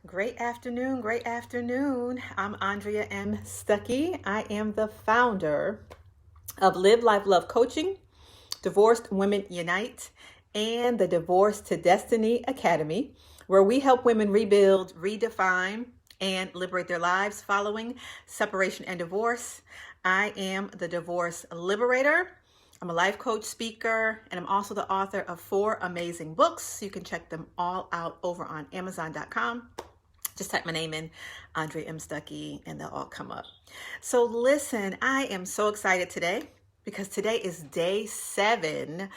Great afternoon, great afternoon. I'm Andrea M. Stuckey. I am the founder of Live Life Love Coaching, Divorced Women Unite, and the Divorce to Destiny Academy, where we help women rebuild, redefine, and liberate their lives following separation and divorce. I am the divorce liberator. I'm a life coach, speaker, and I'm also the author of 4 amazing books. You can check them all out over on Amazon.com. Just type my name in, Andrea M. Stuckey, and they'll all come up. So listen, I am so excited today because today is day 7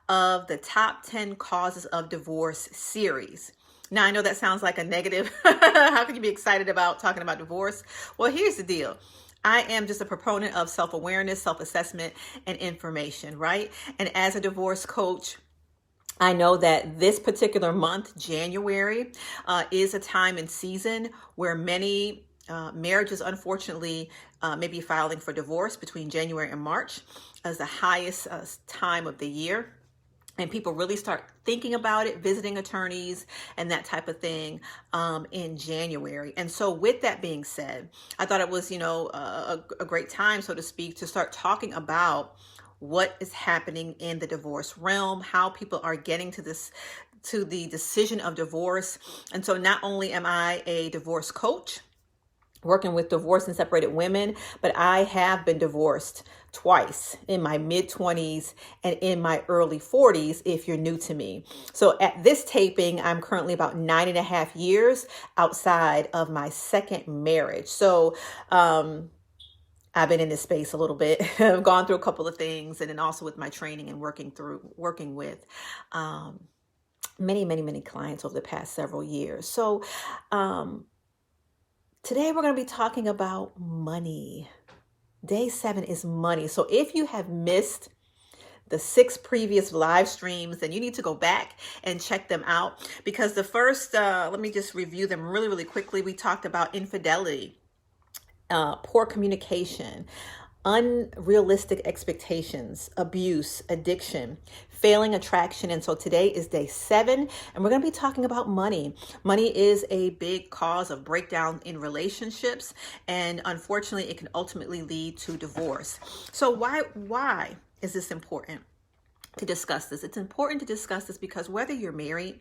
of the Top 10 Causes of Divorce series. Now, I know that sounds like a negative. How can you be excited about talking about divorce? Well, here's the deal. I am just a proponent of self-awareness, self-assessment, and information, right? And as a divorce coach, I know that this particular month, January, is a time and season where many marriages, unfortunately, may be filing for divorce between January and March as the highest time of the year. And people really start thinking about it, visiting attorneys and that type of thing in January. And so with that being said, I thought it was, a great time, so to speak, to start talking about what is happening in the divorce realm, how people are getting to the decision of divorce. And so not only am I a divorce coach working with divorced and separated women, but I have been divorced twice in my mid-20s and in my early 40s if you're new to me. So at this taping, I'm currently about 9.5 years outside of my second marriage. So I've been in this space a little bit. I've gone through a couple of things, and then also with my training and working with many clients over the past several years. So today we're going to be talking about money. Day 7 is money. So if you have missed the 6 previous live streams, then you need to go back and check them out, because the first, let me just review them really quickly. We talked about infidelity, poor communication, unrealistic expectations, abuse, addiction, failing attraction. And so today is day 7, and we're going to be talking about money. Money is a big cause of breakdown in relationships, and unfortunately, it can ultimately lead to divorce. So why is this important to discuss this? It's important to discuss this because whether you're married,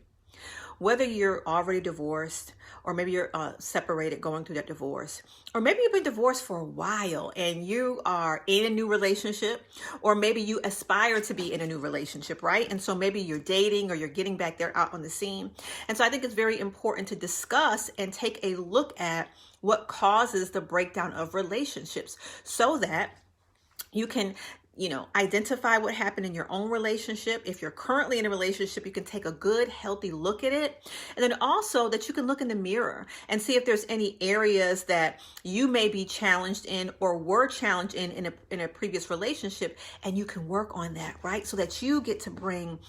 whether you're already divorced, or maybe you're separated going through that divorce, or maybe you've been divorced for a while and you are in a new relationship, or maybe you aspire to be in a new relationship, right? And so maybe you're dating or you're getting back there out on the scene. And so I think it's very important to discuss and take a look at what causes the breakdown of relationships so that you can identify what happened in your own relationship. If you're currently in a relationship, you can take a good, healthy look at it. And then also that you can look in the mirror and see if there's any areas that you may be challenged in or were challenged in a previous relationship, and you can work on that, right? So that you get to bring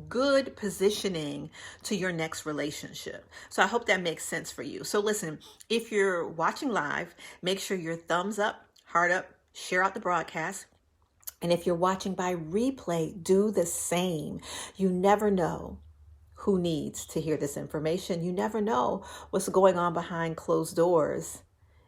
good positioning to your next relationship. So I hope that makes sense for you. So listen, if you're watching live, make sure your thumbs up, heart up, share out the broadcast. And if you're watching by replay, do the same. You never know who needs to hear this information. You never know what's going on behind closed doors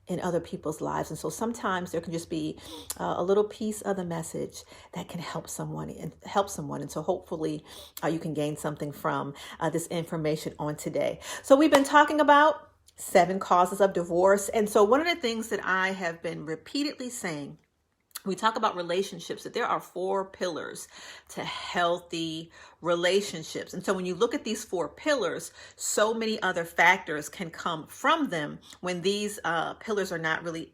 in other people's lives. And so sometimes there can just be a little piece of the message that can help someone. And so hopefully you can gain something from this information on today. So we've been talking about 7 causes of divorce. And so one of the things that I have been repeatedly saying, we talk about relationships, that there are 4 pillars to healthy relationships. And so when you look at these 4 pillars, so many other factors can come from them when these pillars are not really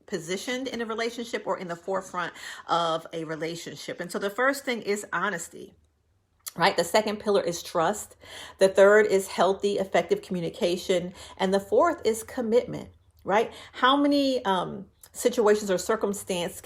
positioned in a relationship or in the forefront of a relationship. And so the first thing is honesty. Right? The second pillar is trust. The third is healthy, effective communication. And the fourth is commitment, right? How many situations or circumstances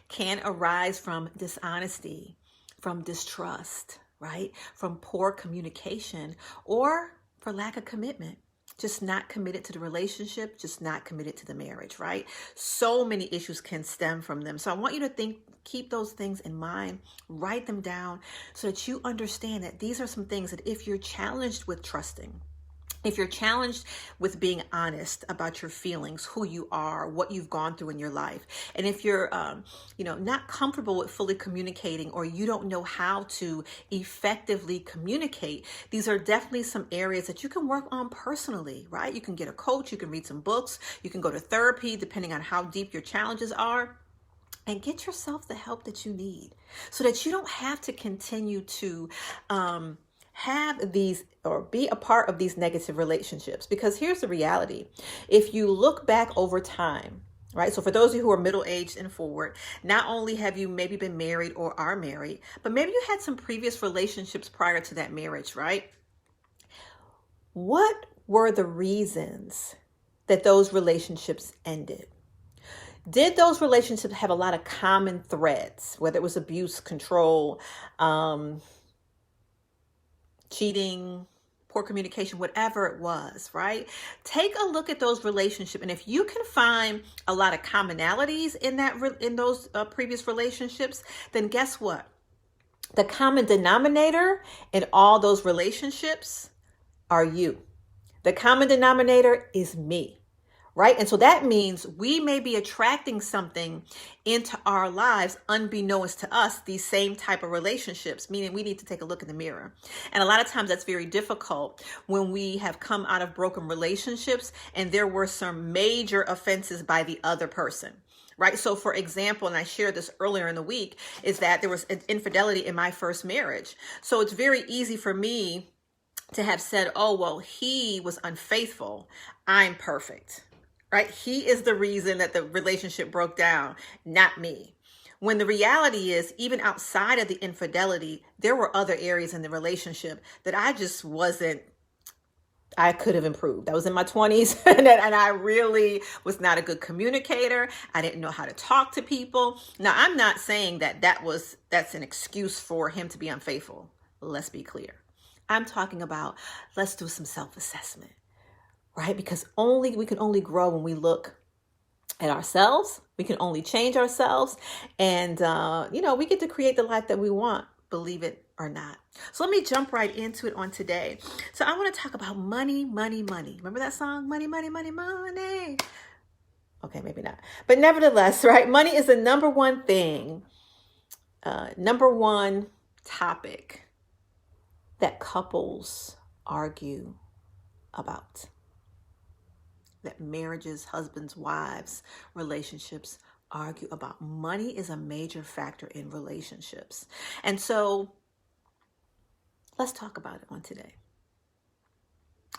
can arise from dishonesty, from distrust, right? From poor communication, or for lack of commitment. Just not committed to the relationship, just not committed to the marriage, right? So many issues can stem from them. So I want you to think keep those things in mind, write them down so that you understand that these are some things that if you're challenged with trusting, if you're challenged with being honest about your feelings, who you are, what you've gone through in your life, and if you're, not comfortable with fully communicating, or you don't know how to effectively communicate, these are definitely some areas that you can work on personally, right? You can get a coach, you can read some books, you can go to therapy, depending on how deep your challenges are. And get yourself the help that you need so that you don't have to continue to have these or be a part of these negative relationships. Because here's the reality. If you look back over time, right? So for those of you who are middle-aged and forward, not only have you maybe been married or are married, but maybe you had some previous relationships prior to that marriage, right? What were the reasons that those relationships ended? Did those relationships have a lot of common threads, whether it was abuse, control, cheating, poor communication, whatever it was, right? Take a look at those relationships. And if you can find a lot of commonalities in those previous relationships, then guess what? The common denominator in all those relationships are you. The common denominator is me. Right? And so that means we may be attracting something into our lives unbeknownst to us, these same type of relationships, meaning we need to take a look in the mirror. And a lot of times that's very difficult when we have come out of broken relationships and there were some major offenses by the other person. Right? So for example, and I shared this earlier in the week, is that there was an infidelity in my first marriage. So it's very easy for me to have said, oh, well, he was unfaithful. I'm perfect. Right? He is the reason that the relationship broke down, not me. When the reality is, even outside of the infidelity, there were other areas in the relationship that I could have improved. I was in my 20s and I really was not a good communicator. I didn't know how to talk to people. Now, I'm not saying that's an excuse for him to be unfaithful. Let's be clear. I'm talking about, let's do some self-assessment. Right? Because we can only grow when we look at ourselves. We can only change ourselves. And, we get to create the life that we want, believe it or not. So let me jump right into it on today. So I want to talk about money, money, money. Remember that song? Money, money, money, money. Okay, maybe not. But nevertheless, right? Money is the number one thing, number one topic that couples argue about. That marriages, husbands, wives, relationships argue about. Money is a major factor in relationships. And so let's talk about it on today.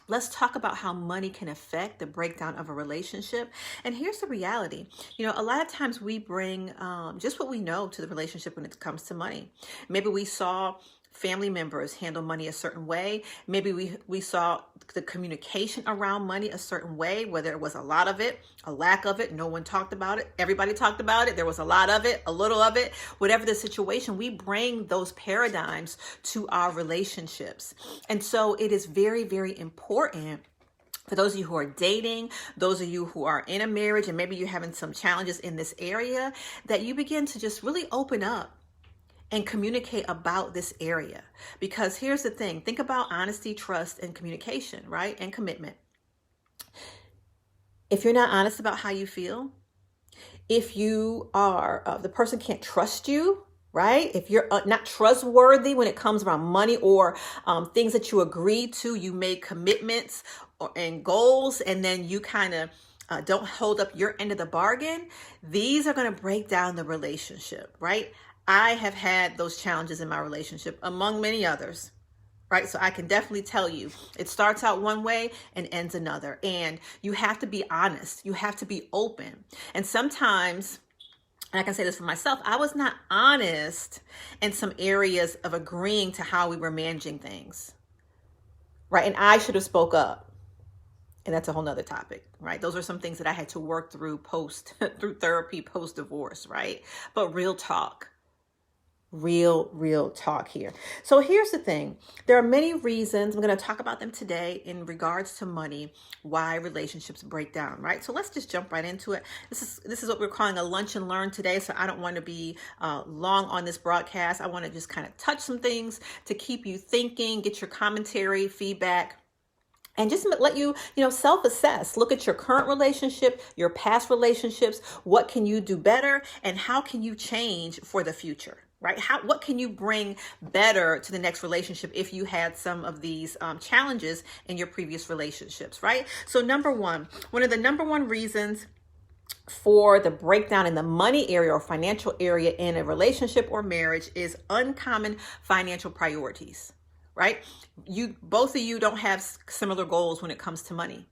Let's talk about how money can affect the breakdown of a relationship. And here's the reality. A lot of times we bring just what we know to the relationship when it comes to money. Maybe we saw family members handle money a certain way. Maybe we saw the communication around money a certain way, whether it was a lot of it, a lack of it, no one talked about it, everybody talked about it, there was a lot of it, a little of it, whatever the situation, we bring those paradigms to our relationships. And so it is very, very important for those of you who are dating, those of you who are in a marriage, and maybe you're having some challenges in this area, that you begin to just really open up and communicate about this area. Because here's the thing, think about honesty, trust, and communication, right? And commitment. If you're not honest about how you feel, if you are, the person can't trust you, right? If you're not trustworthy when it comes around money or things that you agreed to, you made commitments and goals, and then you kind of don't hold up your end of the bargain, these are going to break down the relationship, right? I have had those challenges in my relationship, among many others, right? So I can definitely tell you, it starts out one way and ends another. And you have to be honest. You have to be open. And sometimes, and I can say this for myself, I was not honest in some areas of agreeing to how we were managing things, right? And I should have spoke up. And that's a whole nother topic, right? Those are some things that I had to work through through therapy, post-divorce, right? But real talk. Real talk here. So here's the thing. There are many reasons. I'm going to talk about them today in regards to money, why relationships break down, right? So let's just jump right into it. This is what we're calling a lunch and learn today. So I don't want to be long on this broadcast. I want to just kind of touch some things to keep you thinking, get your commentary, feedback, and just let you, self-assess. Look at your current relationship, your past relationships. What can you do better? And how can you change for the future? Right? What can you bring better to the next relationship if you had some of these challenges in your previous relationships, right? So one of the number one reasons for the breakdown in the money area or financial area in a relationship or marriage is uncommon financial priorities, right? Both of you don't have similar goals when it comes to money.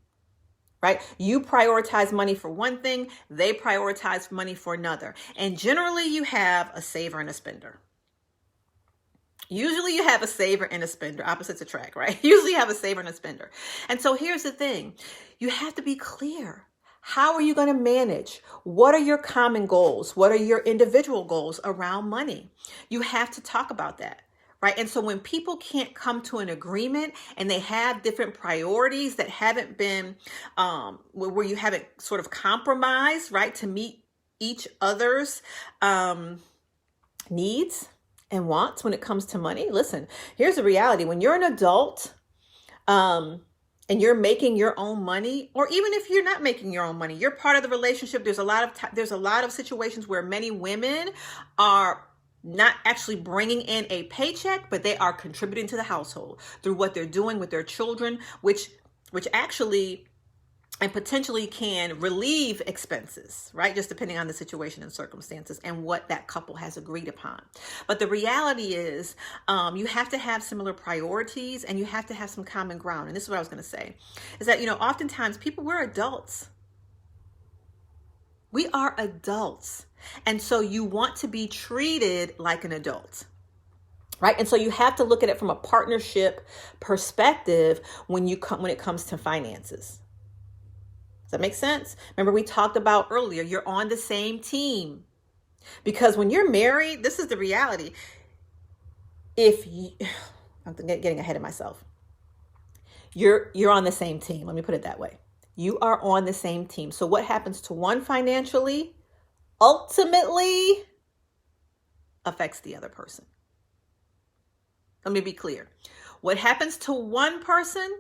Right? You prioritize money for one thing, they prioritize money for another. And generally you have a saver and a spender. Usually you have a saver and a spender, opposites attract, right? Usually you have a saver and a spender. And so here's the thing. You have to be clear. How are you going to manage? What are your common goals? What are your individual goals around money? You have to talk about that. Right. And so when people can't come to an agreement and they have different priorities that haven't been where you haven't sort of compromised, right, to meet each other's needs and wants when it comes to money. Listen, here's the reality. When you're an adult and you're making your own money, or even if you're not making your own money, you're part of the relationship. There's a lot of situations where many women are not actually bringing in a paycheck, but they are contributing to the household through what they're doing with their children, which actually and potentially can relieve expenses, right? Just depending on the situation and circumstances and what that couple has agreed upon. But the reality is you have to have similar priorities and you have to have some common ground. And this is what I was going to say, is that, oftentimes we're adults. We are adults. And so you want to be treated like an adult, right? And so you have to look at it from a partnership perspective when it comes to finances. Does that make sense? Remember we talked about earlier, you're on the same team. Because when you're married, this is the reality. I'm getting ahead of myself. You're on the same team. Let me put it that way. You are on the same team. So what happens to one financially ultimately affects the other person. Let me be clear. What happens to one person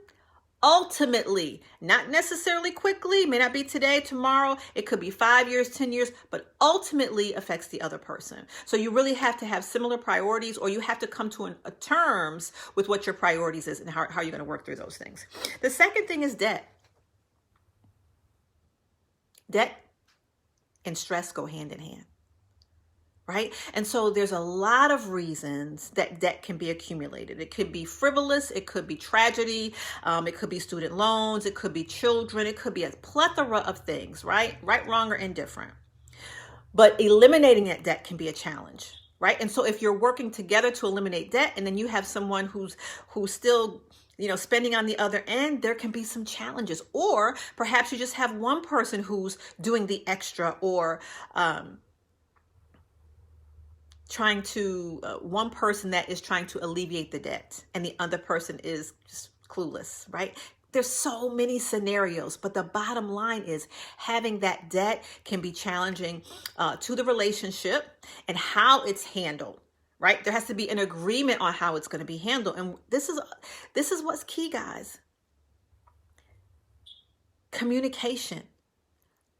ultimately, not necessarily quickly, may not be today, tomorrow, it could be 5 years, 10 years, but ultimately affects the other person. So you really have to have similar priorities, or you have to come to a terms with what your priorities is and how you're going to work through those things. The second thing is debt. Debt and stress go hand in hand, right? And so there's a lot of reasons that debt can be accumulated. It could be frivolous. It could be tragedy. It could be student loans. It could be children. It could be a plethora of things, right? Right, wrong, or indifferent. But eliminating that debt can be a challenge, right? And so if you're working together to eliminate debt and then you have someone who's still spending on the other end, there can be some challenges. Or perhaps you just have one person who's doing the extra, or one person that is trying to alleviate the debt and the other person is just clueless, right? There's so many scenarios, but the bottom line is having that debt can be challenging to the relationship and how it's handled. Right? There has to be an agreement on how it's going to be handled. And this is what's key, guys. Communication,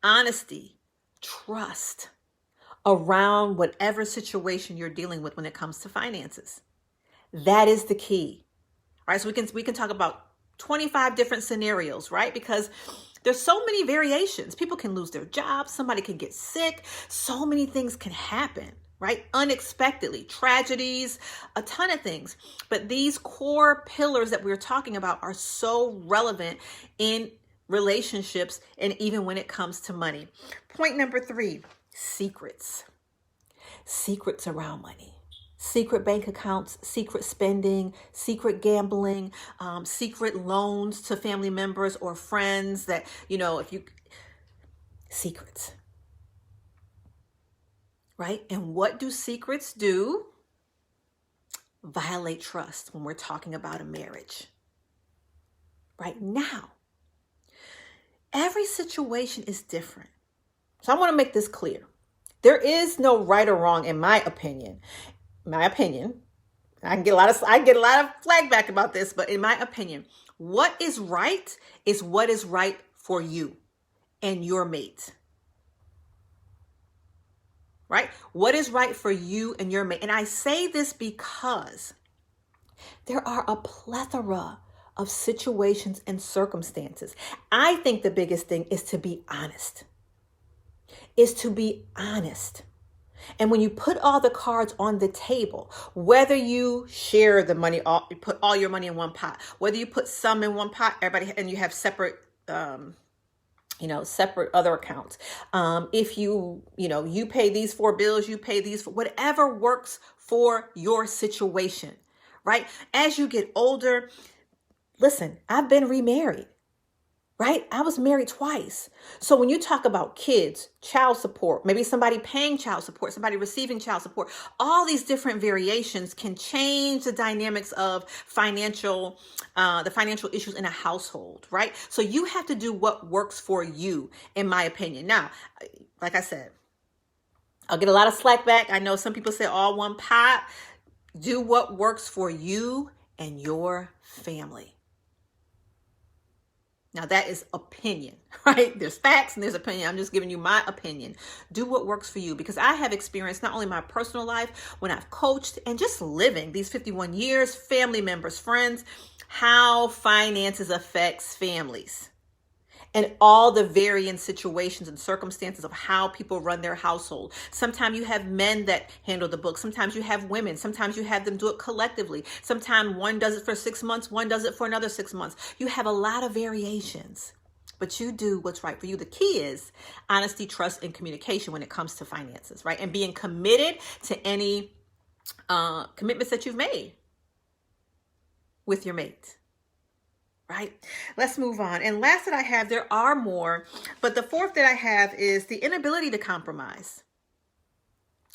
honesty, trust around whatever situation you're dealing with when it comes to finances. That is the key. All right? So we can talk about 25 different scenarios, right? Because there's so many variations. People can lose their jobs, somebody can get sick, so many things can happen. Right? Unexpectedly, tragedies, a ton of things. But these core pillars that we're talking about are so relevant in relationships and even when it comes to money. Point number 3, secrets. Secrets around money. Secret bank accounts, secret spending, secret gambling, secret loans to family members or friends that, secrets. Right? And what do secrets do? violate trust when we're talking about a marriage. Right now, every situation is different. So I want to make this clear. There is no right or wrong in my opinion. I get a lot of flag back about this, but in my opinion, what is what is right for you and your mate. Right? What is right for you and your mate? And I say this because there are a plethora of situations and circumstances. I think the biggest thing is to be honest. And when you put all the cards on the table, whether you share the money, you put all your money in one pot, whether you put some in one pot, everybody, and you have separate, separate other accounts. If you pay these 4 bills, you pay these, whatever works for your situation, right? As you get older, listen, I've been remarried. Right? I was married twice. So when you talk about kids, child support, maybe somebody paying child support, somebody receiving child support, all these different variations can change the dynamics of the financial issues in a household, right? So you have to do what works for you, in my opinion. Now, like I said, I'll get a lot of slack back. I know some people say all one pot. Do what works for you and your family. Now that is opinion, right? There's facts and there's opinion. I'm just giving you my opinion. Do what works for you, because I have experienced not only my personal life when I've coached and just living these 51 years, family members, friends, how finances affects families and all the varying situations and circumstances of how people run their household. Sometimes you have men that handle the books. Sometimes you have women. Sometimes you have them do it collectively. Sometimes one does it for 6 months. One does it for another 6 months. You have a lot of variations, but you do what's right for you. The key is honesty, trust, and communication when it comes to finances, right? And being committed to any commitments that you've made with your mate. Right? Let's move on. And last that I have, there are more, but the fourth that I have is the inability to compromise.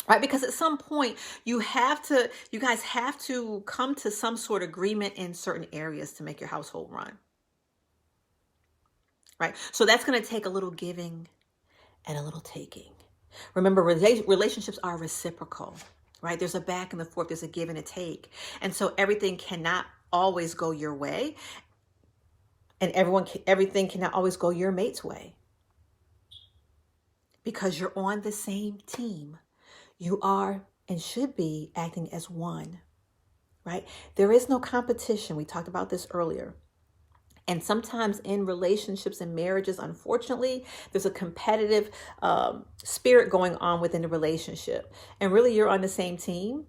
Right? Because at some point you guys have to come to some sort of agreement in certain areas to make your household run. Right? So that's going to take a little giving and a little taking. Remember, relationships are reciprocal, right? There's a back and the forth, there's a give and a take. And so everything cannot always go your way. And everything cannot always go your mate's way, because you're on the same team. You are and should be acting as one, right? There is no competition. We talked about this earlier. And sometimes in relationships and marriages, unfortunately, there's a competitive spirit going on within the relationship. And really, you're on the same team.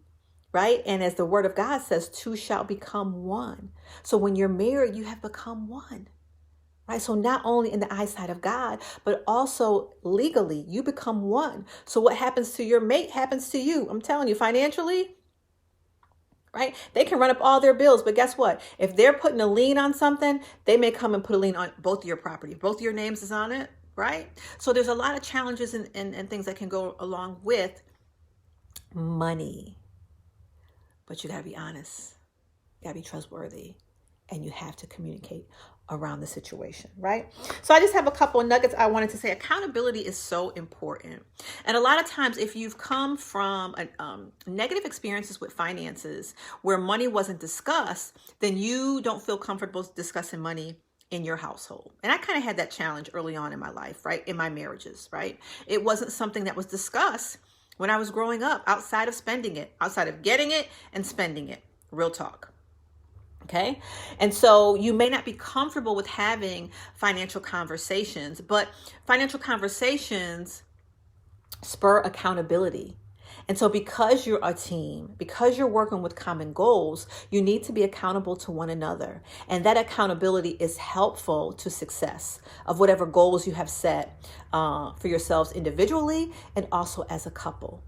Right? And as the word of God says, 2 shall become one. So when you're married, you have become one. Right? So not only in the eyesight of God, but also legally, you become one. So what happens to your mate happens to you. I'm telling you, financially, right? They can run up all their bills, but guess what? If they're putting a lien on something, they may come and put a lien on both of your property. Both of your names is on it, right? So there's a lot of challenges and things that can go along with money. But you got to be honest, you got to be trustworthy, and you have to communicate around the situation, right? So I just have a couple of nuggets I wanted to say. Accountability is so important. And a lot of times, if you've come from negative experiences with finances where money wasn't discussed, then you don't feel comfortable discussing money in your household. And I kind of had that challenge early on in my life, right? In my marriages, right? It wasn't something that was discussed when I was growing up, outside of spending it, outside of getting it and spending it. Real talk. Okay. And so you may not be comfortable with having financial conversations, but financial conversations spur accountability. And so because you're a team, because you're working with common goals, you need to be accountable to one another. And that accountability is helpful to success of whatever goals you have set for yourselves individually and also as a couple.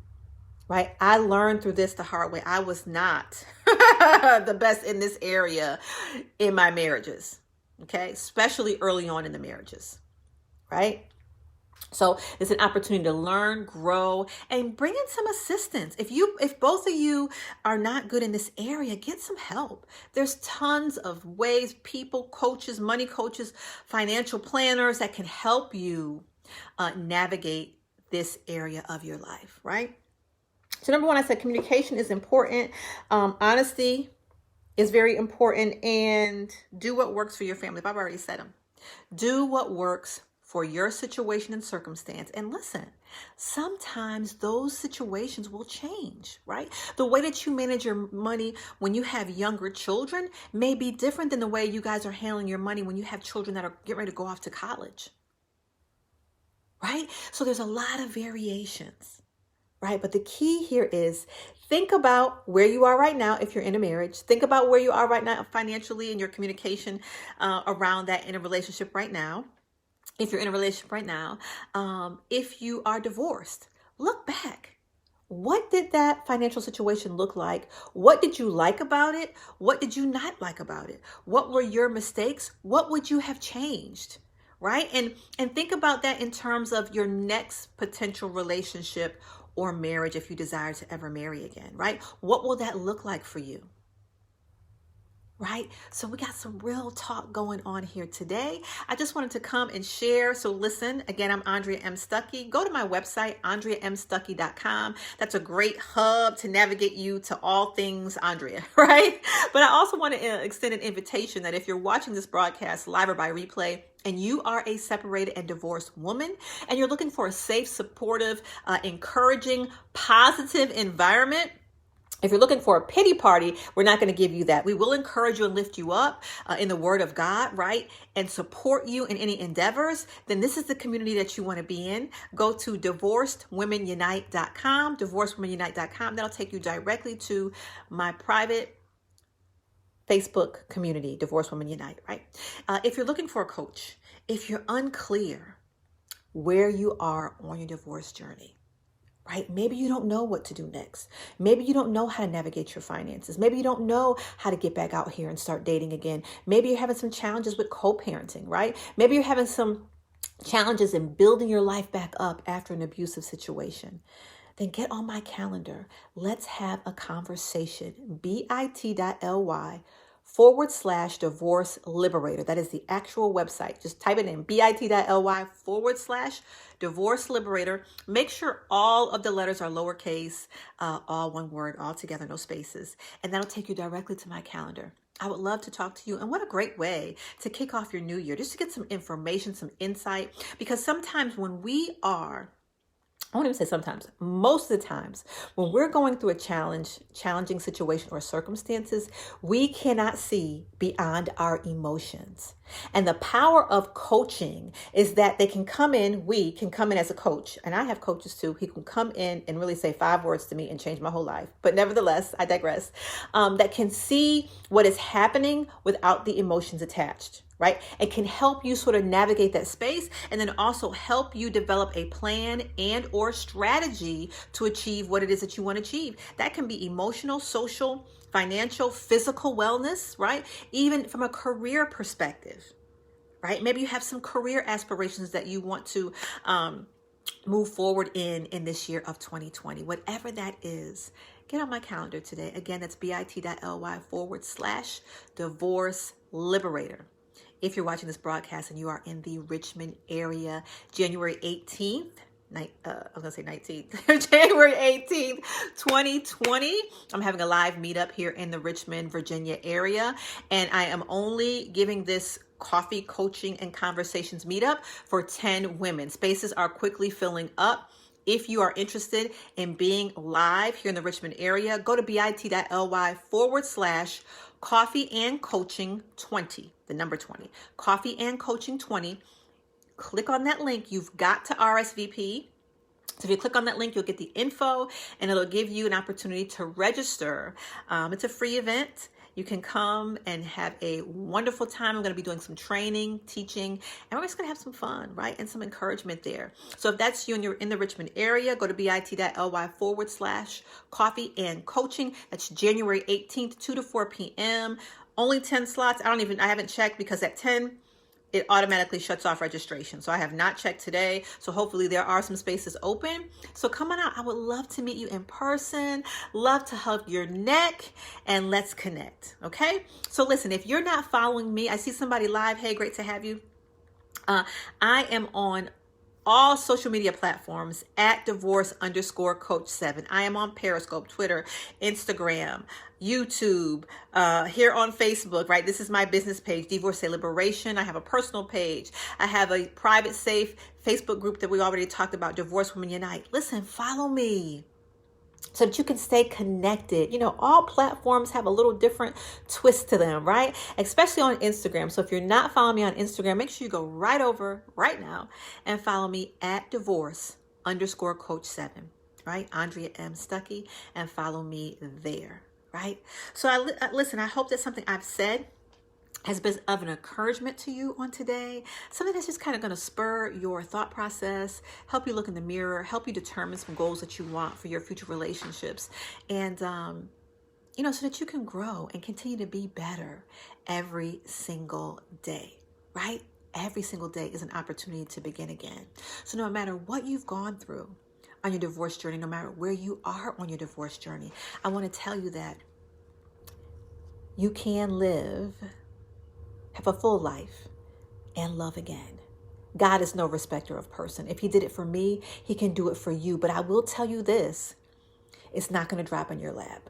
Right? I learned through this the hard way. I was not the best in this area in my marriages. Okay. Especially early on in the marriages. Right? So it's an opportunity to learn, grow, and bring in some assistance. If both of you are not good in this area, get some help. There's tons of ways, people, coaches, money coaches, financial planners that can help you navigate this area of your life, right? So number one, I said communication is important. Honesty is very important, and do what works for your family. I've already said them. Do what works for your situation and circumstance. And listen, sometimes those situations will change, right? The way that you manage your money when you have younger children may be different than the way you guys are handling your money when you have children that are getting ready to go off to college, right? So there's a lot of variations, right? But the key here is think about where you are right now if you're in a marriage. Think about where you are right now financially and your communication around that in a relationship right now. If you're in a relationship right now, if you are divorced, look back. What did that financial situation look like? What did you like about it? What did you not like about it? What were your mistakes? What would you have changed? Right? And think about that in terms of your next potential relationship or marriage if you desire to ever marry again, right? What will that look like for you? Right? So we got some real talk going on here today. I just wanted to come and share. So listen, again, I'm Andrea M. Stuckey. Go to my website, AndreaMStuckey.com. That's a great hub to navigate you to all things Andrea, right? But I also want to extend an invitation that if you're watching this broadcast live or by replay, and you are a separated and divorced woman, and you're looking for a safe, supportive, encouraging, positive environment, if you're looking for a pity party, we're not going to give you that. We will encourage you and lift you up in the word of God, right? And support you in any endeavors. Then this is the community that you want to be in. Go to divorcedwomenunite.com, divorcedwomenunite.com. That'll take you directly to my private Facebook community, Divorced Women Unite, right? If you're looking for a coach, if you're unclear where you are on your divorce journey, right? Maybe you don't know what to do next. Maybe you don't know how to navigate your finances. Maybe you don't know how to get back out here and start dating again. Maybe you're having some challenges with co-parenting, right? Maybe you're having some challenges in building your life back up after an abusive situation. Then get on my calendar. Let's have a conversation. bit.ly/divorce liberator. That is the actual website. Just type it in, bit.ly/divorce liberator. Make sure all of the letters are lowercase, all one word, all together, no spaces. And that'll take you directly to my calendar. I would love to talk to you. And what a great way to kick off your new year, just to get some information, some insight. Because sometimes when we are, I won't even say sometimes, most of the times, when we're going through a challenging situation or circumstances, we cannot see beyond our emotions. And the power of coaching is that we can come in as a coach, and I have coaches too, who can come in and really say 5 words to me and change my whole life. But nevertheless, I digress, that can see what is happening without the emotions attached. Right? It can help you sort of navigate that space, and then also help you develop a plan and or strategy to achieve what it is that you want to achieve. That can be emotional, social, financial, physical wellness, right? Even from a career perspective, right? Maybe you have some career aspirations that you want to move forward in this year of 2020. Whatever that is, get on my calendar today. Again, that's bit.ly/divorce liberator. If you're watching this broadcast and you are in the Richmond area, January 18th, January 18th, 2020, I'm having a live meetup here in the Richmond, Virginia area. And I am only giving this coffee coaching and conversations meetup for 10 women. Spaces are quickly filling up. If you are interested in being live here in the Richmond area, go to bit.ly/coffee and coaching 20, the number 20, coffee and coaching 20. Click on that link. You've got to RSVP. So if you click on that link, you'll get the info, and it'll give you an opportunity to register. It's a free event. You can come and have a wonderful time. I'm going to be doing some training, teaching, and we're just going to have some fun, right? And some encouragement there. So if that's you and you're in the Richmond area, go to bit.ly/coffee and coaching. That's January 18th, 2 to 4 p.m. Only 10 slots. I haven't checked, because at 10 it automatically shuts off registration. So I have not checked today. So hopefully there are some spaces open. So come on out. I would love to meet you in person, love to hug your neck, and let's connect. Okay. So listen, if you're not following me, I see somebody live. Hey, great to have you. I am on all social media platforms at divorce_coach7. I am on Periscope, Twitter, Instagram, YouTube, here on Facebook, right? This is my business page, Divorcee Liberation. I have a personal page. I have a private, safe Facebook group that we already talked about, Divorce Women Unite. Listen, follow me so that you can stay connected. You know, all platforms have a little different twist to them, right? Especially on Instagram. So if you're not following me on Instagram, make sure you go right over right now and follow me at divorce_coach7, right? Andrea M. Stuckey, and follow me there, right? So listen, I hope that something I've said has been of an encouragement to you on today, something that's just kind of going to spur your thought process, help you look in the mirror, help you determine some goals that you want for your future relationships, and you know, so that you can grow and continue to be better every single day, right? Every single day is an opportunity to begin again. So no matter what you've gone through on your divorce journey, no matter where you are on your divorce journey, I want to tell you that you can have a full life, and love again. God is no respecter of person. If he did it for me, he can do it for you. But I will tell you this, it's not going to drop in your lap.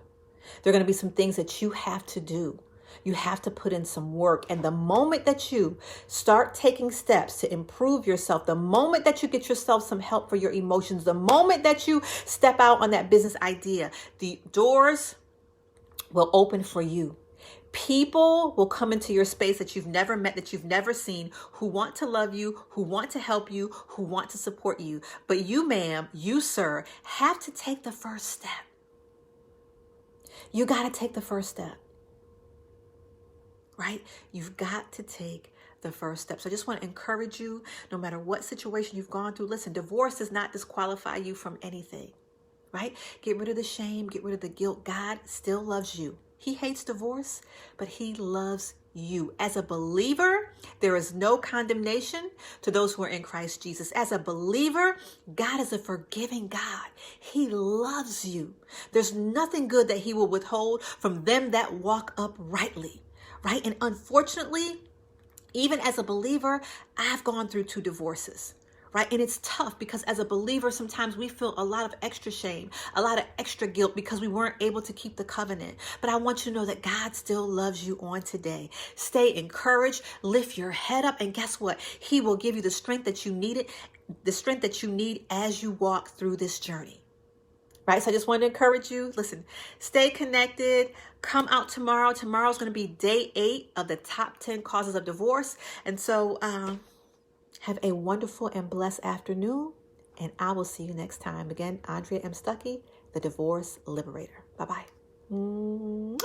There are going to be some things that you have to do. You have to put in some work. And the moment that you start taking steps to improve yourself, the moment that you get yourself some help for your emotions, the moment that you step out on that business idea, the doors will open for you. People will come into your space that you've never met, that you've never seen, who want to love you, who want to help you, who want to support you. But you, ma'am, you, sir, have to take the first step. You got to take the first step, right? You've got to take the first step. So I just want to encourage you, no matter what situation you've gone through, listen, divorce does not disqualify you from anything, right? Get rid of the shame, get rid of the guilt. God still loves you. He hates divorce, but he loves you. As a believer, there is no condemnation to those who are in Christ Jesus. As a believer, God is a forgiving God. He loves you. There's nothing good that he will withhold from them that walk uprightly, right? And unfortunately, even as a believer, I've gone through 2 divorces. Right? And it's tough because as a believer, sometimes we feel a lot of extra shame, a lot of extra guilt because we weren't able to keep the covenant. But I want you to know that God still loves you on today. Stay encouraged, lift your head up, and guess what? He will give you the strength that you needed, the strength that you need as you walk through this journey. Right? So I just wanted to encourage you. Listen, stay connected. Come out tomorrow. Tomorrow's going to be day 8 of the top 10 causes of divorce. And so, have a wonderful and blessed afternoon, and I will see you next time. Again, Andrea M. Stuckey, the Divorce Liberator. Bye-bye. Mwah!